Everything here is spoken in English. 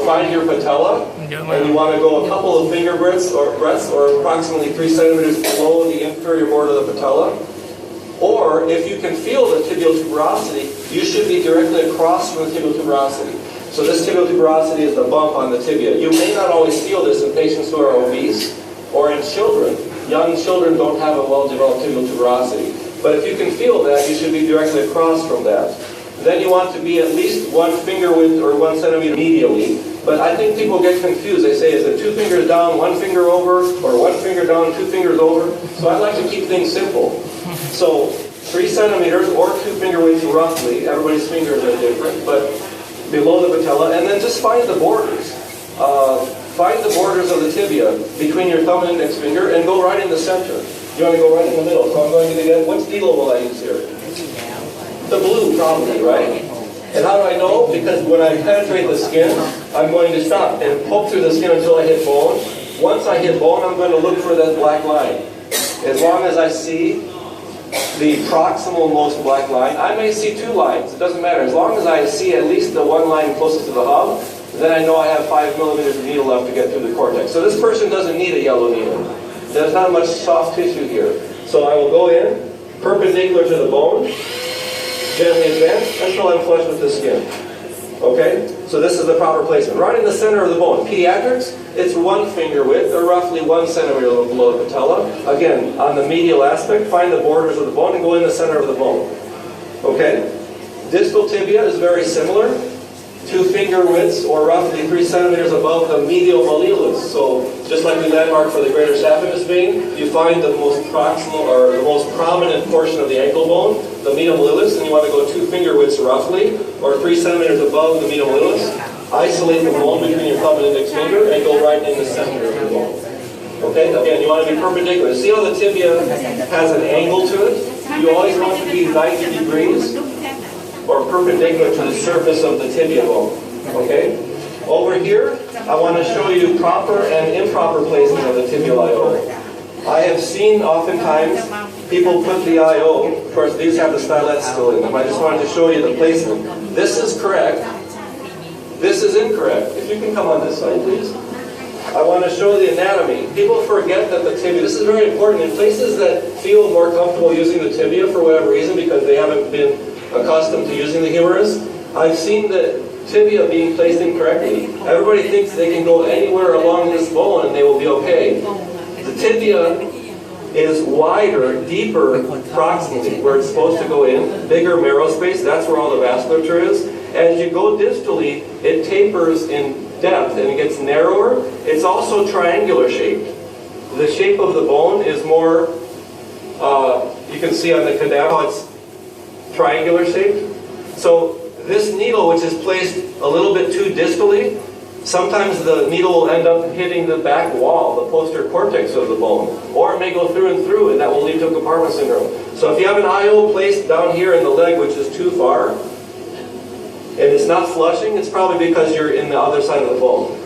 find your patella, and you want to go a couple of finger breadths or approximately 3 centimeters below the inferior border of the patella. Or if you can feel the tibial tuberosity, you should be directly across from the tibial tuberosity. So this tibial tuberosity is the bump on the tibia. You may not always feel this in patients who are obese or in children. Young children don't have a well-developed tibial tuberosity. But if you can feel that, you should be directly across from that. Then you want to be at least 1 finger width or 1 centimeter medially. But I think people get confused. They say, is it 2 fingers down, 1 finger over, or 1 finger down, 2 fingers over? So I like to keep things simple. So 3 centimeters or 2 finger widths roughly. Everybody's fingers are different, but below the patella. And then just find the borders. Find the borders of the tibia between your thumb and index finger and go right in the center. You want to go right in the middle. So I'm going to get, which needle will I use here? The blue, probably, right? And how do I know? Because when I penetrate the skin, I'm going to stop and poke through the skin until I hit bone. Once I hit bone, I'm going to look for that black line. As long as I see the proximal most black line, I may see 2 lines. It doesn't matter. As long as I see at least the 1 line closest to the hub, then I know I have 5 millimeters of needle left to get through the cortex. So this person doesn't need a yellow needle. There's not much soft tissue here. So I will go in, perpendicular to the bone, gently advance, until I'm flush with the skin. Okay? So this is the proper placement. Right in the center of the bone. Pediatrics, it's 1 finger width, or roughly 1 centimeter below the patella. Again, on the medial aspect, find the borders of the bone and go in the center of the bone. Okay? Distal tibia is very similar. 2 finger widths, or roughly 3 centimeters above the medial malleolus. So, just like we landmark for the greater saphenous vein, you find the most proximal, or the most prominent portion of the ankle bone, the medial malleolus, and you want to go 2 finger widths roughly, or 3 centimeters above the medial malleolus. Isolate the bone between your thumb and index finger, and go right in the center of the bone. Okay? Again, you want to be perpendicular. See how the tibia has an angle to it? You always want to be 90 degrees. Or perpendicular to the surface of the tibia bone. Okay? Over here, I want to show you proper and improper placement of the tibial IO. I have seen oftentimes people put the IO, of course these have the stylets still in them. I just wanted to show you the placement. This is correct. This is incorrect. If you can come on this side, please. I want to show the anatomy. People forget that the tibia, this is very important, in places that feel more comfortable using the tibia for whatever reason because they haven't been accustomed to using the humerus, I've seen the tibia being placed incorrectly. Everybody thinks they can go anywhere along this bone and they will be okay. The tibia is wider, deeper proximally, where it's supposed to go in, bigger marrow space, that's where all the vasculature is. As you go distally, it tapers in depth and it gets narrower. It's also triangular shaped. The shape of the bone is more, you can see on the cadaver, it's triangular shaped. So this needle, which is placed a little bit too distally, sometimes the needle will end up hitting the back wall, the posterior cortex of the bone, or it may go through and through, and that will lead to compartment syndrome. So if you have an IO placed down here in the leg, which is too far, and it's not flushing, it's probably because you're in the other side of the bone.